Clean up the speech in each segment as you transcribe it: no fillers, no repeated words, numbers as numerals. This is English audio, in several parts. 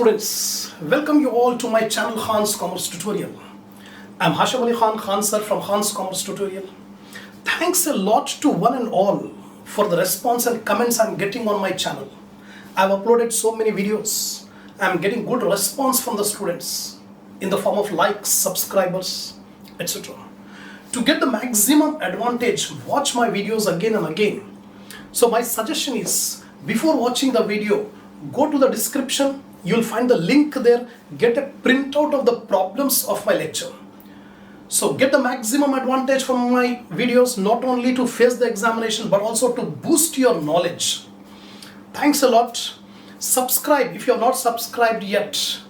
students, welcome you all to my channel Khan's Commerce Tutorial. I'm Hashim Ali Khan sir from Khan's Commerce Tutorial. Thanks a lot to one and all for the response and comments I'm getting on my channel. I've uploaded so many videos. I'm getting good response from the students in the form of likes, subscribers, etc. To get the maximum advantage, watch my videos again and again. So my suggestion is, before watching the video, go to the description. You'll find the link there. Get a printout of the problems of my lecture. So get the maximum advantage from my videos, not only to face the examination, but also to boost your knowledge. Thanks a lot. Subscribe if you have not subscribed yet.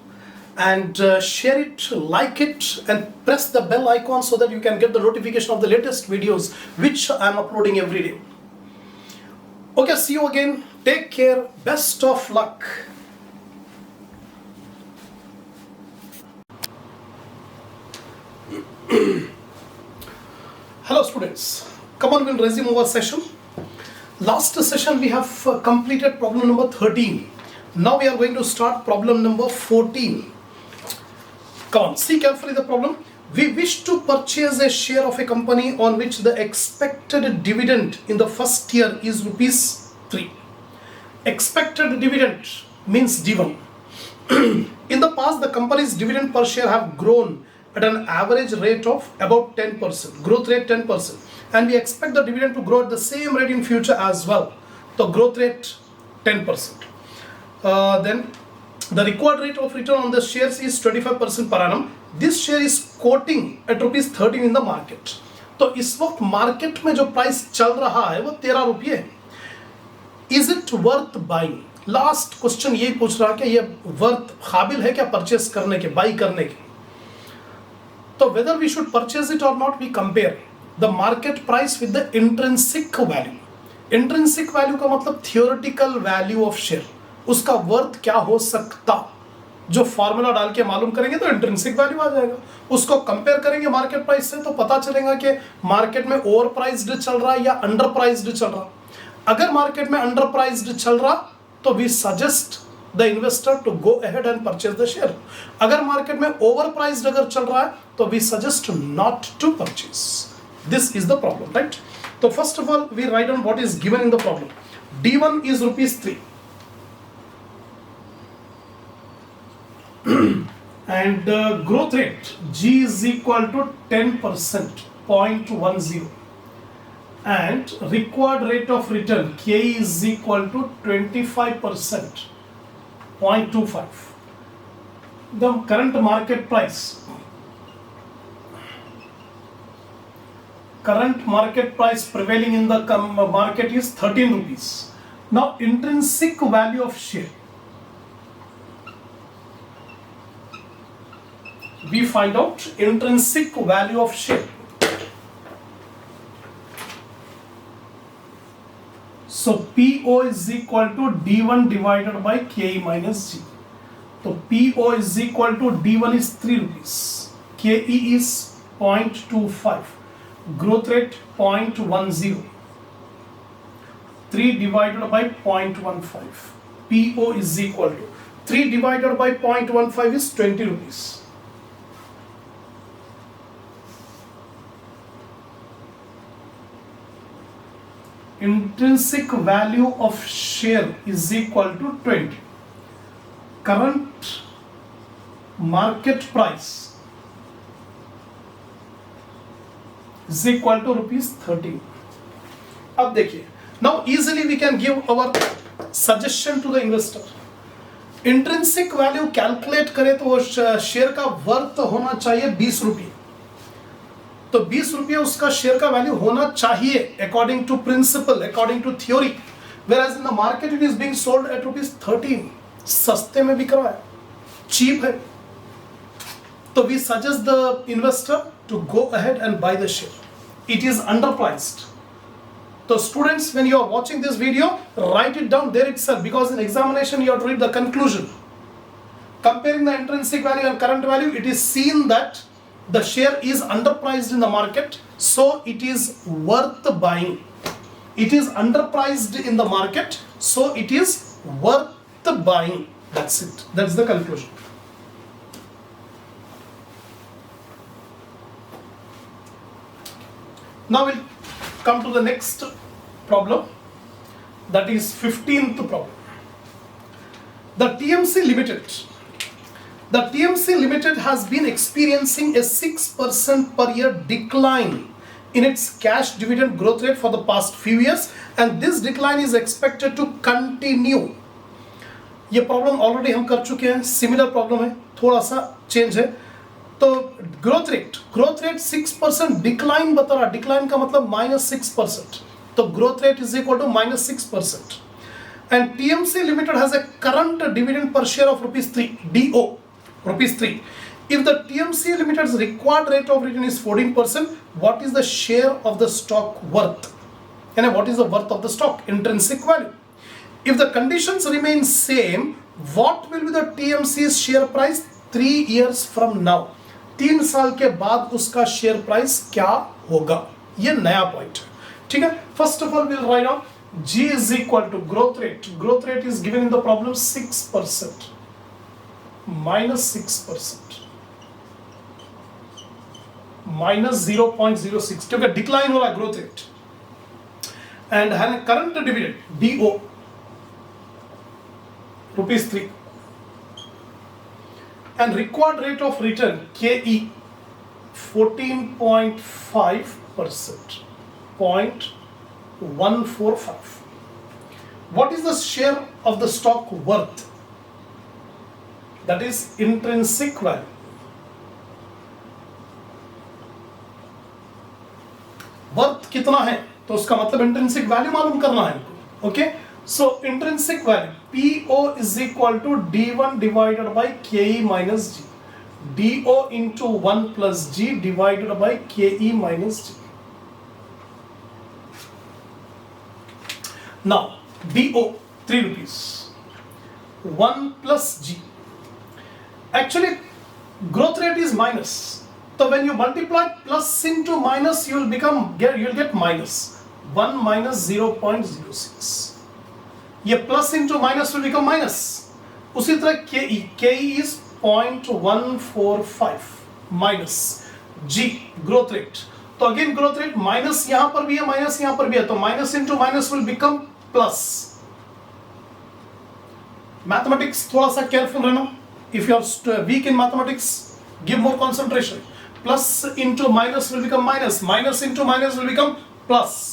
And share it, like it, and press the bell icon so that you can get the notification of the latest videos which I am uploading every day. Okay, see you again. Take care. Best of luck. Hello students. Come on, we'll resume our session. Last session we have completed problem number 13. Now we are going to start problem number 14. Come on, see carefully the problem. We wish to purchase a share of a company on which the expected dividend in the first year is rupees 3. Expected dividend means D1. In the past, the company's dividend per share have grown at an average rate of about 10%, growth rate 10%, and we expect the dividend to grow at the same rate in future as well. The growth rate 10%. Then the required rate of return on the shares is 25% per annum. This share is quoting at rupees 13 in the market. तो इस वक्त market में जो price चल रहा है वो 13 रुपये है. Is it worth buying? Last question यही पूछ रहा है कि ये वर्थ काबिल है क्या परचेस करने के, बाई करने के. तो whether we should purchase it or not, we compare the market price with the intrinsic value. Intrinsic value का मतलब theoretical value of share. उसका वर्थ क्या हो सकता, जो फॉर्मूला डाल के मालूम करेंगे तो इंट्रिंसिक वैल्यू आ जाएगा. उसको कंपेयर करेंगे मार्केट प्राइस से तो पता चलेगा कि मार्केट में ओवर प्राइस्ड चल रहा है या अंडर प्राइस्ड चल रहा. अगर मार्केट में अंडर प्राइस्ड चल रहा तो we suggest the investor to go ahead and purchase the share. अगर मार्केट में ओवर प्राइस्ड अगर चल रहा है तो we suggest not to purchase. This is the problem, right. तो first of all we write on what is given in the problem. D1 is rupees 3. And growth rate G is equal to 10%, 0.10, and required rate of return K is equal to 25%, 0.25. The current market price prevailing in the market is 13 rupees. Now intrinsic value of share, we find out intrinsic value of share. So PO is equal to D1 divided by KE minus G. So PO is equal to D1 is 3 rupees. KE is 0.25. Growth rate 0.10. 3 divided by 0.15. PO is equal to 3 divided by 0.15 is 20 rupees. Intrinsic value of share is equal to 20. Current market price is equal to rupees 13. अब देखिए, now easily we can give our suggestion to the investor. Intrinsic value calculate करें तो share का worth होना चाहिए 20 रुपये. तो 20 रुपये उसका शेयर का वैल्यू होना चाहिए according to principle, according to theory. whereas in the market it is being sold at rupees 13. सस्ते में बिक रहा है, चीप है. तो we suggest the investor to go ahead and buy the share. It is underpriced. So students, when you are watching this video, write it down there itself, because in examination you have to read the conclusion. Comparing the intrinsic value and current value, it is seen that the share is underpriced in the market, so it is worth buying. It is underpriced in the market, so it is worth buying. That's it. That's the conclusion. Now we'll come to the next problem. That is 15th problem. The TMC Limited has been experiencing a 6% per year decline in its cash dividend growth rate for the past few years, and this decline is expected to continue. ये problem already हम कर चुके हैं, similar problem है, थोड़ा सा change है. तो ग्रोथ रेट 6% डिक्लाइन बता रहा. डिक्लाइन का मतलब -6%. तो growth rate is equal to -6%. And TMC Limited has a current dividend per share of rupees 3, DO, rupees 3. If the TMC Limited's required rate of return is 14%, what is the share of the stock worth? And what is the worth of the stock? Intrinsic value. If the conditions remain same, what will be the TMC's share price 3 years from now? 3 साल के बाद उसका share price क्या होगा? ये नया point है. ठीक है. First of all will write down G is equal to growth rate. Growth rate is given in the problem 6%, -6%, -0.06 क्योंकि डिक्लाइन हो रहा है growth rate. And current dividend DO rupees 3 and required rate of return KE 14.5%, 0.145. What is the share of the stock worth? That is intrinsic value. Worth कितना है तो उसका मतलब intrinsic value मालूम करना है हमको. Okay. So intrinsic value PO is equal to D1 divided by KE minus G. DO into 1 plus G divided by KE minus G. Now DO 3 rupees, 1 plus G. Actually growth rate is minus. So when you multiply plus into minus, you'll get minus 1 minus 0.06. ये plus into minus will become minus. उसी तरह KE is 0.145 minus G growth rate. तो again growth rate minus यहां पर भी है, minus यहां पर भी है, तो minus into minus will become plus. Mathematics थोड़ा सा केयरफुल रहना. If you are weak in mathematics, give more concentration. Plus into minus will become minus, minus into minus will become plus.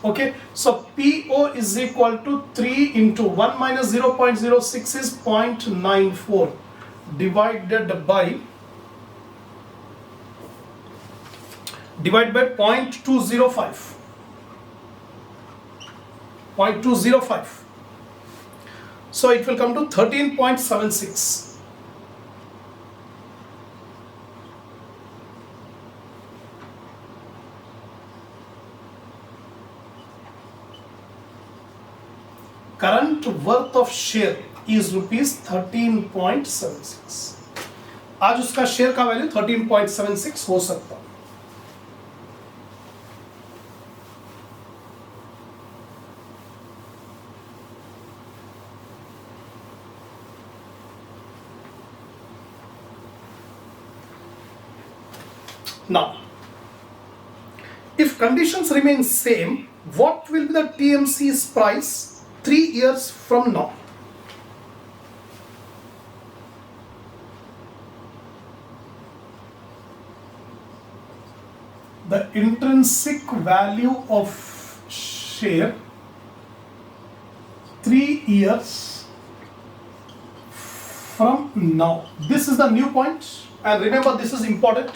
Okay, so PO is equal to 3 into 1 minus 0.06 is 0.94 divided by 0.205. 0.205. So it will come to 13.76. Current worth of share is rupees 13.76. आज उसका share का value 13.76 हो सकता है. Now, if conditions remain same, what will be the TMC's price 3 years from now? The intrinsic value of share 3 years from now. This is the new point, and remember this is important.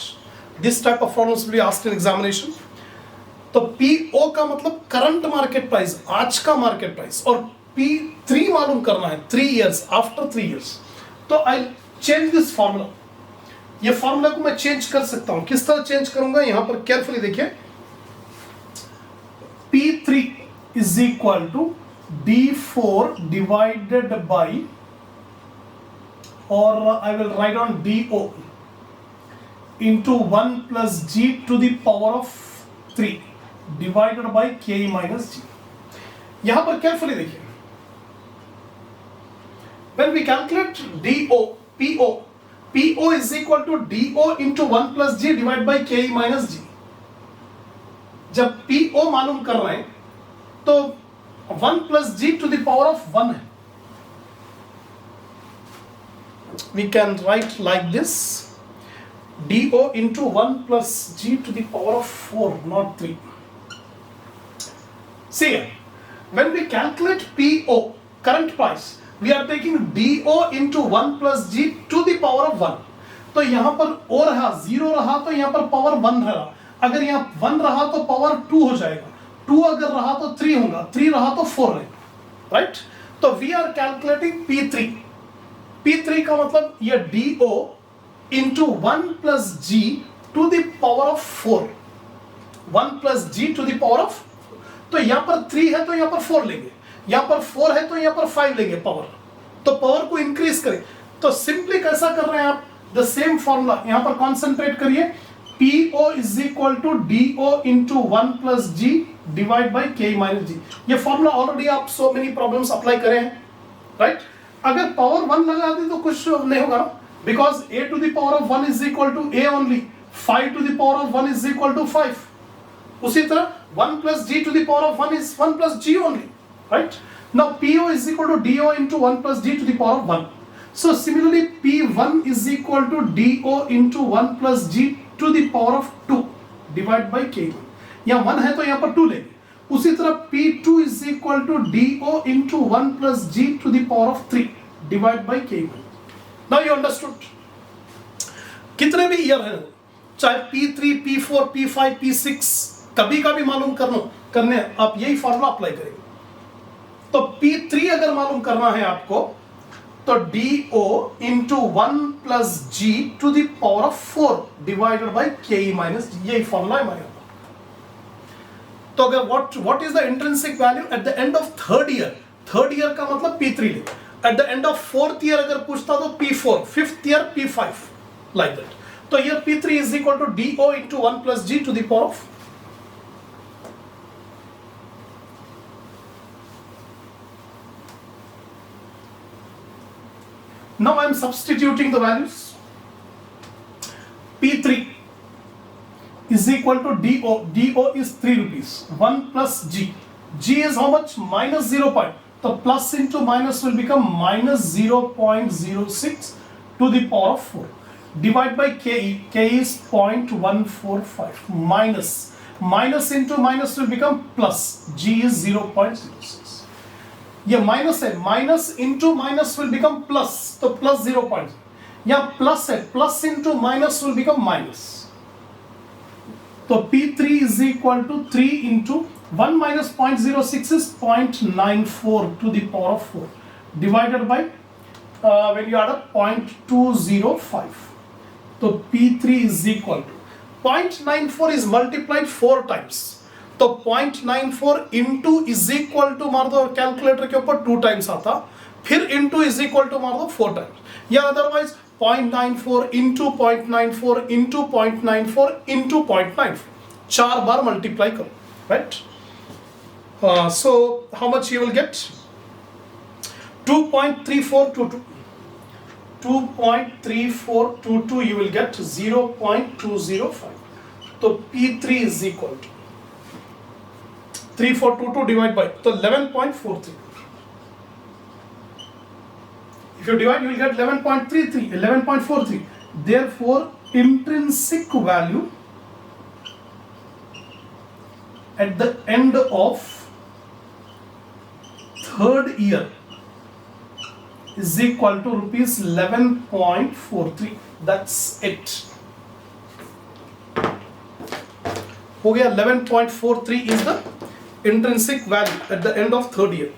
This type of problems will be asked in examination. तो PO का मतलब current market price, आज का market price, और P3 मालूम करना है 3 years, after 3 years. तो आई चेंज दिस फॉर्मूला. ये फॉर्मूला को मैं चेंज कर सकता हूं. किस तरह चेंज करूंगा, यहां पर केयरफुली देखिए. P3 is equal to D4 divided by, और I will write on DO into 1 plus G to the power of 3 divided by KE minus G. यहां पर केयरफुली देखिए, When we calculate DO, PO is equal to DO into 1 plus G divided by KE minus G. जब PO मालूम कर रहे हैं तो 1 plus G to the power of 1 है. We can write like this: DO into 1 plus G to the power of 4, not 3. See, when we calculate PO, current price, we are taking DO into 1 plus G to the power of 1. तो यहाँ पर O रहा, 0 रहा तो यहाँ पर power 1 रहा. अगर यहाँ 1 रहा तो पावर 2 हो जाएगा. 2 अगर रहा तो 3 होगा. 3 रहा तो 4 रहेगा. राइट? तो we are calculating P3. P3 का मतलब ये DO into 1 plus G to the power of 4. 1 plus G to the power of, तो यहाँ पर 3 है तो यहाँ पर 4 लेंगे. यहाँ पर 4 है तो यहाँ पर 5 लेंगे पावर. तो पावर को इंक्रीज करें. तो सिंपली कैसा कर रहे हैं आप? द सेम फॉर्मूला यहाँ पर कॉन्सेंट्रेट करिए. PO is equal to DO into 1 plus G divided by K minus G. ये फॉर्मूला ऑलरेडी आप so many problems अप्लाई करे हैं, राइट? अगर पावर 1 लगा दे तो कुछ नहीं होगा, because A to the power of 1 is equal to A only. 5 to the power of 1 is equal to 5. उसी तरह 1 plus G to the power of 1 is 1 plus G only, right? Now PO is equal to DO into 1 plus G to the power of 1. So similarly P1 is equal to DO into 1 plus G to the power of 2 divided by K1. यहाँ 1 है तो यहाँ पर 2 लेंगे. उसी तरह P2 is equal to DO into 1 plus G to the power of 3 divided by K1. Now you understood? कितने भी ईयर हैं, चाहे P3, P4, P5, P6, कभी का भी मालूम करने आप यही फॉर्मूला अप्लाई करेंगे. तो P3 अगर मालूम करना है आपको तो DO into 1 plus G to the power of 4 divided by KE minus G. यही फॉर्मूला है हमारे. तो अगर what is the intrinsic value at the end of third year का मतलब P3 ले. At the end of fourth year अगर पूछता तो P4, fifth year P5, like that. तो here P3 is equal to DO into 1 plus G to the power of. Now I am substituting the values. P3 is equal to DO. DO is 3 rupees. 1 plus G. G is how much? Minus 0. So plus into minus will become minus 0.06 to the power of 4. Divide by KE. KE is 0.145. Minus into minus will become plus. G is 0.06. ये minus है, minus into minus will become plus, तो plus 0. यहाँ plus है, plus into minus will become minus. तो P3 is equal to 3 into 1 minus 0.06 is 0.94 to the power of 4 divided by when you add up 0.205. तो P3 is equal to 0.94 is multiplied 4 times. तो 0.94 into is equal to मार दो calculator के ऊपर 2 times आता, फिर into is equal to मार दो 4 टाइम्स, या अदरवाइज 0.94 इंटू 0.94 इंटू 0.94 इंटू 0.94, 4 बार मल्टीप्लाई करो, right? So how much you will get? 2.3422. 2.3422 you will get 0.205. तो P3 is equal to 3422 divided by, so 11.43. If you divide, you will get 11.33, 11.43. Therefore, intrinsic value at the end of third year is equal to rupees 11.43. That's it. हो गया. 11.43 is the intrinsic value at the end of third year.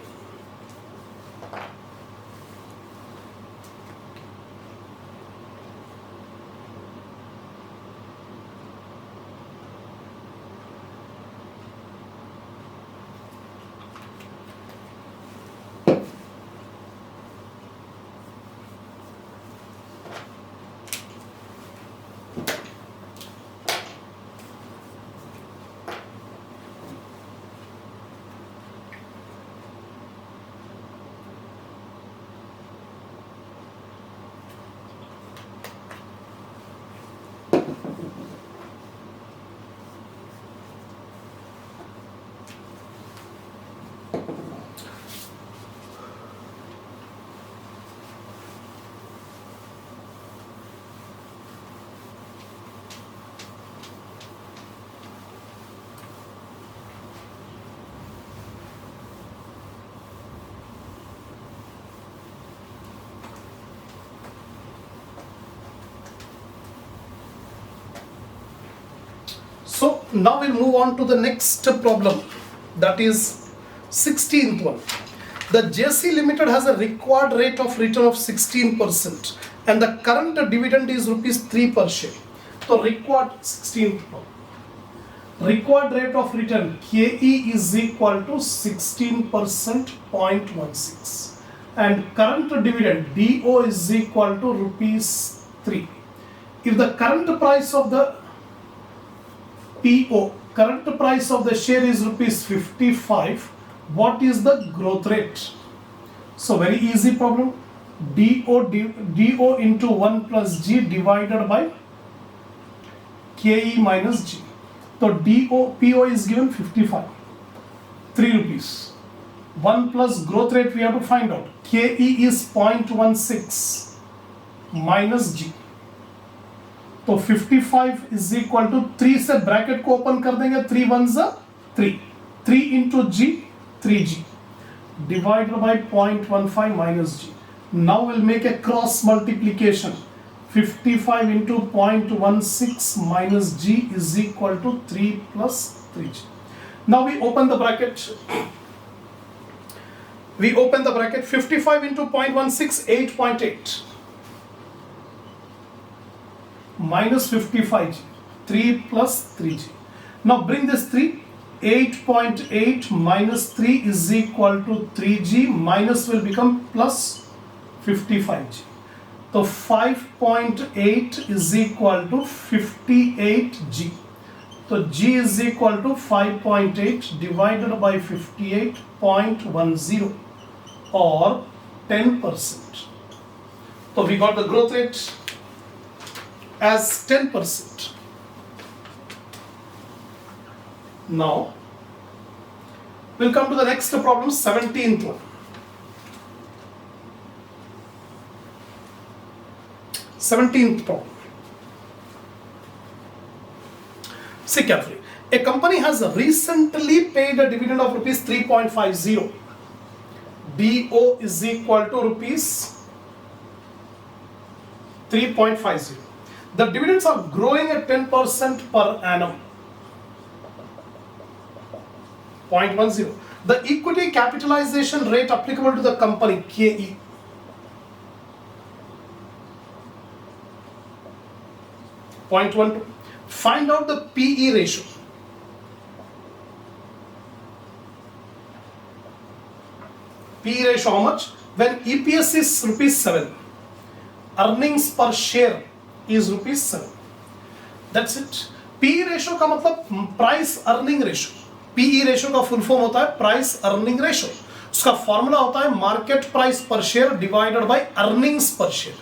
Now we'll move on to the next problem, that is 16th one. The JC Limited has a required rate of return of 16% and the current dividend is rupees 3 per share. So required 16th one. Required rate of return KE is equal to 16% 0.16 and current dividend DO is equal to rupees 3. If the current price of the PO, current price of the share is rupees 55, what is the growth rate? So very easy problem. DO into 1 plus G divided by KE minus G. So PO is given 55, 3 rupees. 1 plus growth rate we have to find out. KE is 0.16 minus G. तो 55 is equal to 3 से bracket को open कर देंगे, 3 1s 3, 3 into G, 3G divided by 0.15 minus G. Now we'll make a cross multiplication. 55 into 0.16 minus G is equal to 3 plus 3G. Now we open the bracket. We open the bracket. 55 into 0.16, 8.8. Minus 55G, 3 plus 3G. Now bring this 3, 8.8 minus 3 is equal to 3G, minus will become plus 55G. So 5.8 is equal to 58G. So G is equal to 5.8 divided by 58.10 or 10%. So we got the growth rate as 10%. Now we'll come to the next problem, 17th one. 17th problem. See carefully. A company has recently paid a dividend of rupees 3.50. DO is equal to rupees 3.50. The dividends are growing at 10% per annum. 0.10. The equity capitalization rate applicable to the company KE. Point 1. Find out the PE ratio. PE ratio how much? When EPS is rupees 7, earnings per share is rupees 7. That's it. PE ratio का मतलब price earning ratio. PE ratio का full form होता है price earning ratio. उसका formula होता है market price पर share divided by earnings पर share.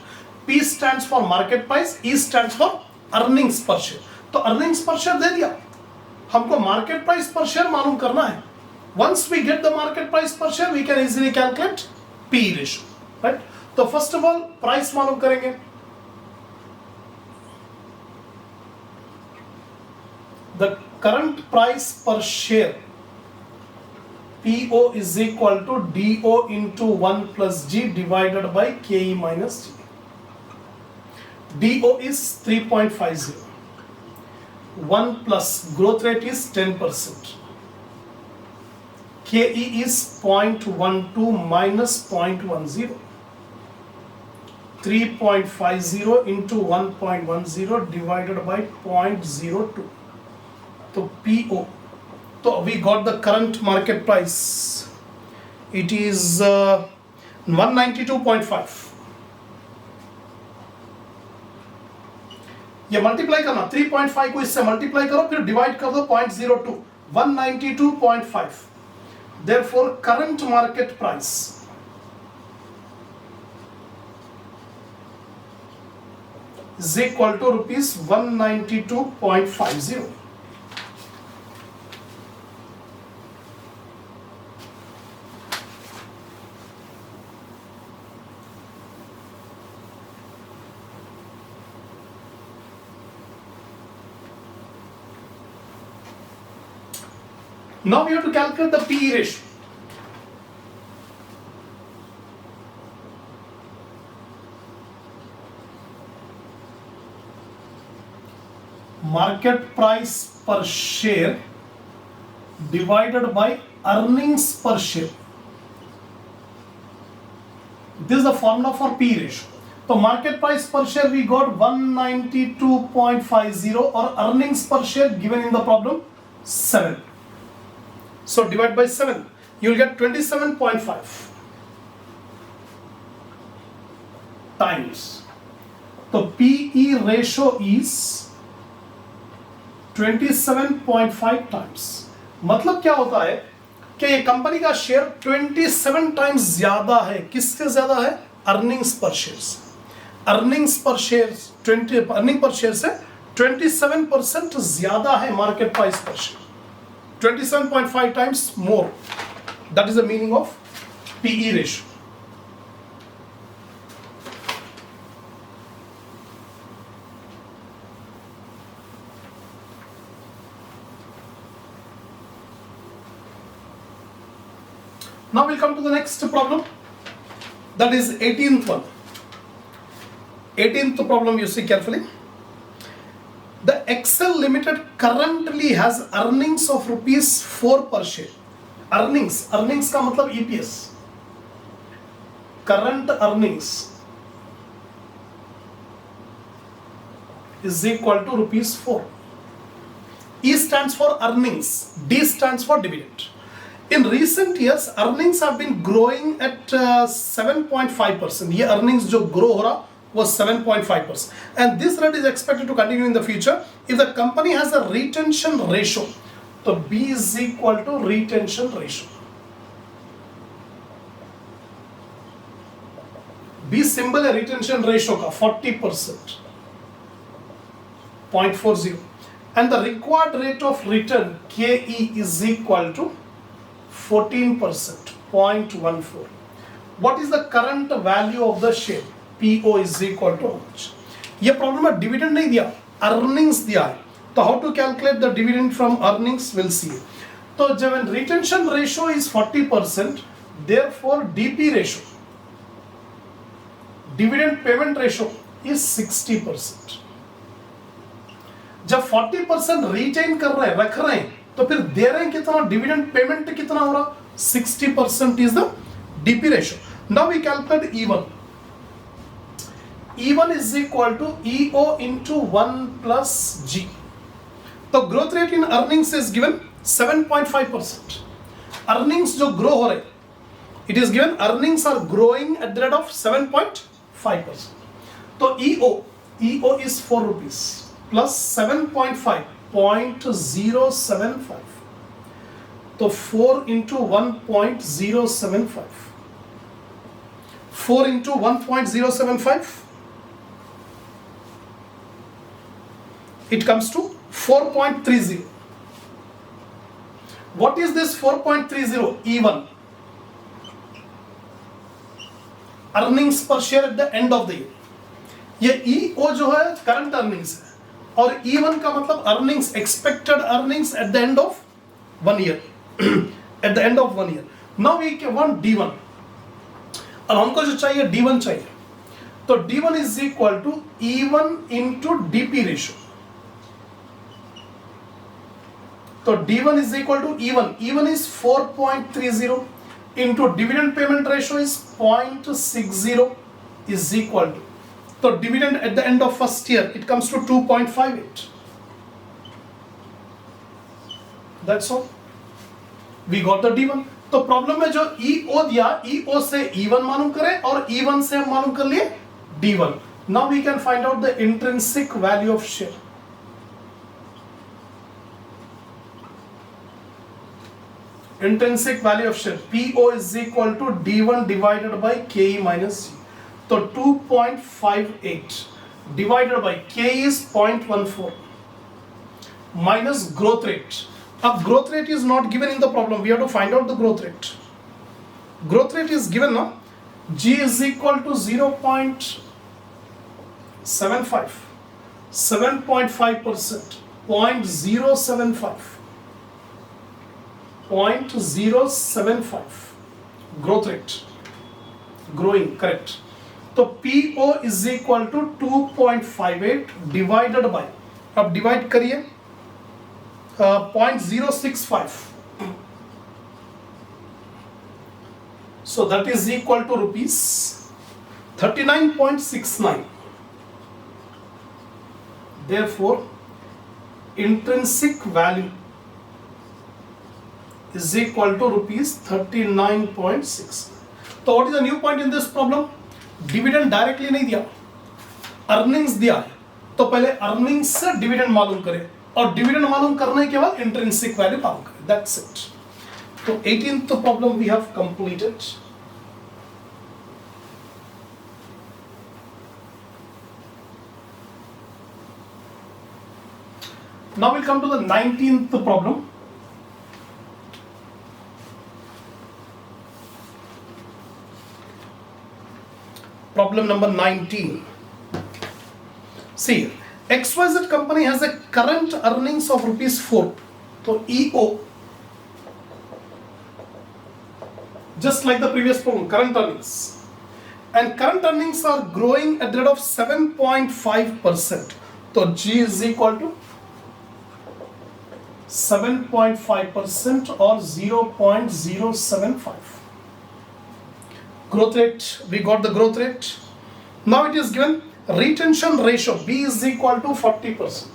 P stands for market price, E stands for earnings पर शेयर. तो अर्निंग्स पर शेयर दे दिया, हमको मार्केट प्राइस पर शेयर मालूम करना है. Once we get the market price per share, we can easily calculate PE ratio, right? तो first of all प्राइस मालूम करेंगे. The current price per share PO is equal to DO into 1 plus G divided by KE minus G. DO is 3.50. 1 plus growth rate is 10%. KE is 0.12 minus 0.10. 3.50 into 1.10 divided by 0.02. So PO. So we got the current market price. It is 192.5. ये multiply करना 3.5 को इससे multiply करो फिर divide कर दो 0.02. 192.5. Therefore current market price is equal to rupees 192.50. Now we have to calculate the PE ratio. market price per share divided by earnings per share. This is the formula for P ratio. So market price per share we got 192.50 or earnings per share given in the problem 7. So divide by 7, you will get 27.5 times. So PE ratio is 27.5 times. मतलब क्या होता है कि ये company का share 27 times ज्यादा है. किससे ज्यादा है? अर्निंग्स पर शेयर से. अर्निंग्स पर शेयर 20 अर्निंग पर शेयर से 27% ज्यादा है मार्केट प्राइस पर share. 27.5 times more. That is the meaning of PE ratio. Now we'll come to the next problem. That is 18th one. 18th problem you see carefully. The Excel Limited currently has earnings of rupees 4 per share. Earnings का मतलब EPS. Current earnings is equal to rupees 4. E stands for earnings. D stands for dividend. In recent years, earnings have been growing at 7.5%. ये earnings जो grow हो रहा was 7.5%, and this rate is expected to continue in the future if the company has a retention ratio. So B is equal to retention ratio. B symbol है retention ratio का 40%, 0.40, and the required rate of return KE is equal to 14%, 0.14. What is the current value of the share? PO is equal to how much? ये problem में dividend नहीं दिया, earnings दिया है. तो how to calculate the dividend from earnings will see. तो जब retention ratio is 40%, therefore DP ratio, dividend payment ratio is 60%. जब 40% रिटेन कर रहे हैं, रख रहे हैं, तो फिर दे रहे हैं कितना? डिविडेंड पेमेंट कितना हो रहा? 60% is the DP ratio. Now we calculate E1. E1 is equal to EO into 1 plus G. The growth rate in earnings is given 7.5%. Earnings जो grow हो रहे, it is given earnings are growing at the rate of 7.5%. तो EO is 4 rupees plus 7.5, 0.075. तो 4 into 1.075. 4 into 1.075. It comes to 4.30. What is this 4.30? E1. Earnings per share at the end of the year. ये EO जो है current earnings है, और E1 का मतलब earnings, expected earnings at the end of 1 year. At the end of 1 year. Now we want D1. अब हमको जो चाहिए D1 चाहिए. तो D1 is equal to E1 into DP ratio. तो D1 is equal to E1. E1 is 4.30 into dividend payment ratio is 0.60 is equal to. So dividend at the end of first year it comes to 2.58. That's all. We got the D1. तो problem में जो EO दिया, EO से E1 मालूम करें और E1 से हम मालूम कर लिए D1. Now we can find out the intrinsic value of share. Intrinsic value of share PO is equal to D1 divided by KE minus C. So 2.58 divided by K is 0.14 minus growth rate. Now growth rate is not given in the problem. We have to find out the growth rate. Growth rate is given now. G is equal to 0.75, 7.5%, 0.075. 0.075 growth rate, growing, correct. So PO is equal to 2.58 divided by अब divide करिए 0.065, so that is equal to rupees 39.69. Therefore intrinsic value is equal to rupees 39.6. तो what is the new point in this problem? Dividend directly नहीं दिया, earnings दिया है, तो पहले earnings से डिविडेंड मालूम करें और डिविडेंड मालूम करने के बाद इंट्रिंसिक वैल्यू मालूम करें. That's it. तो 18th problem we have completed. Now we'll come to the 19th problem. Problem number 19. See, XYZ company has a current earnings of rupees 4. So EO, just like the previous problem, current earnings. And current earnings are growing at the rate of 7.5%. So G is equal to 7.5% or 0.075. Growth rate, we got the growth rate. Now it is given retention ratio B is equal to 40%.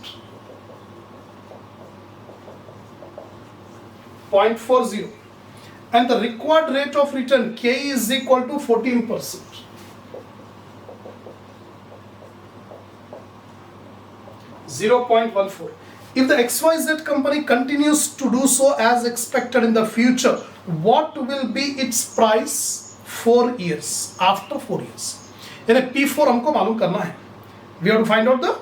0.40. And the required rate of return K is equal to 14%. 0.14. If the XYZ company continues to do so as expected in the future, what will be its price 4 years, after 4 years? यानी P4 हमको मालूम करना है. We have to find out the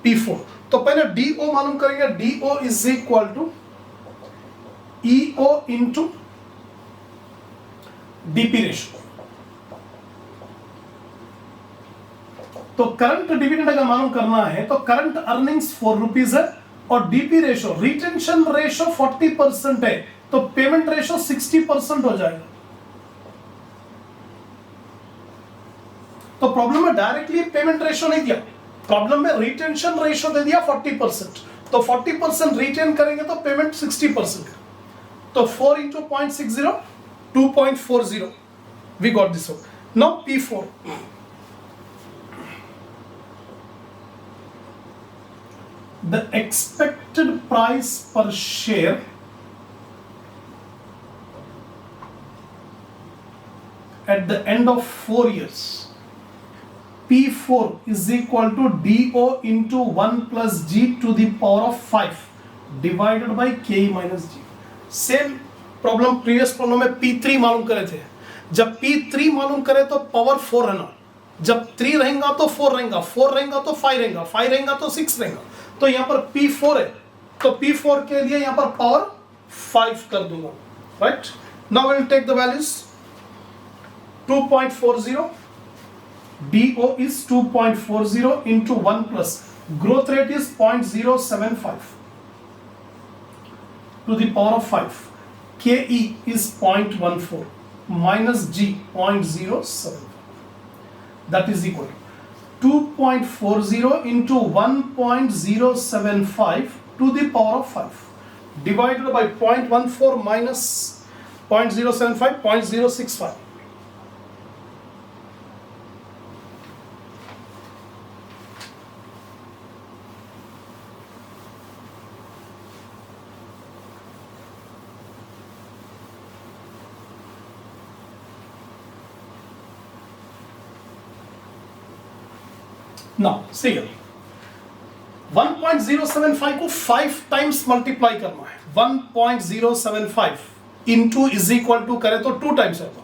P4. तो पहले DO मालूम करेंगे. DO is equal to EO into DP ratio. तो करंट डिविडेंड अगर मालूम करना है तो करंट अर्निंग्स 4 रुपीज है और डीपी रेशो, रिटेंशन रेशो 40% है, तो पेमेंट रेशो 60% हो जाएगा. तो प्रॉब्लम में डायरेक्टली पेमेंट रेशो नहीं दिया, प्रॉब्लम में रिटेंशन रेशो दे दिया 40%. तो 40% रिटेन करेंगे तो पेमेंट 60%. तो 4 into 0.60, 2.40. We got this one. Now P4. The expected price per share at the end of 4 years, P4 is equal to DO into 1 plus G to the power of 5 divided by K minus G. Same problem previous problem में P3 मालूम करे थे. जब P3 मालूम करे तो power 4 है ना, जब 3 रहेगा तो 4 रहेगा, 4 रहेगा तो 5 रहेगा, 5 रहेगा तो 6 रहेगा. तो यहाँ पर P4 है, तो P4 के लिए यहाँ पर पावर 5 कर दूंगा. Right. Now will take the values. 2.40, DO is 2.40 into 1 plus growth rate is 0.075 to the power of 5. KE is 0.14 minus G 0.075. That is equal to 2.40 into 1.075 to the power of 5 divided by 0.14 minus 0.075, 0.065. Now, see here. 1.075 को 5 times multiply करना है. 1.075 into is equal to करें तो 2 times होता,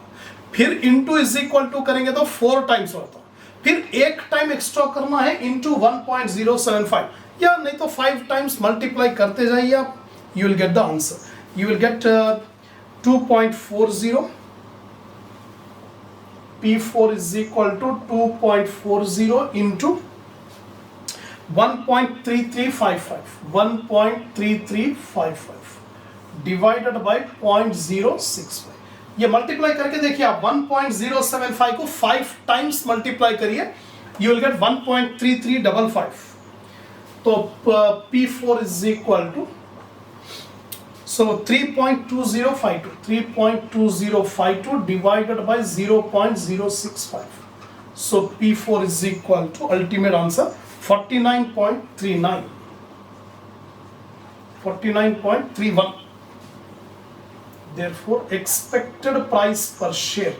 फिर into is equal to करेंगे तो 4 times होता, फिर एक टाइम एक्स्ट्रा करना है इंटू 1.075, या नहीं तो 5 टाइम्स मल्टीप्लाई करते जाइए आप. You will get the answer. You will get 2.40. P4 is equal to 2.40 into 1.3355 divided by 0.065. ये मल्टीप्लाई करके देखिए आप. 1.075 को 5 टाइम्स मल्टीप्लाई करिए, यू विल गेट 1.3355. तो P4 is equal to, so 3.2052 divided by 0.065. So P4 is equal to, ultimate answer 49.39, 49.31. Therefore expected price per share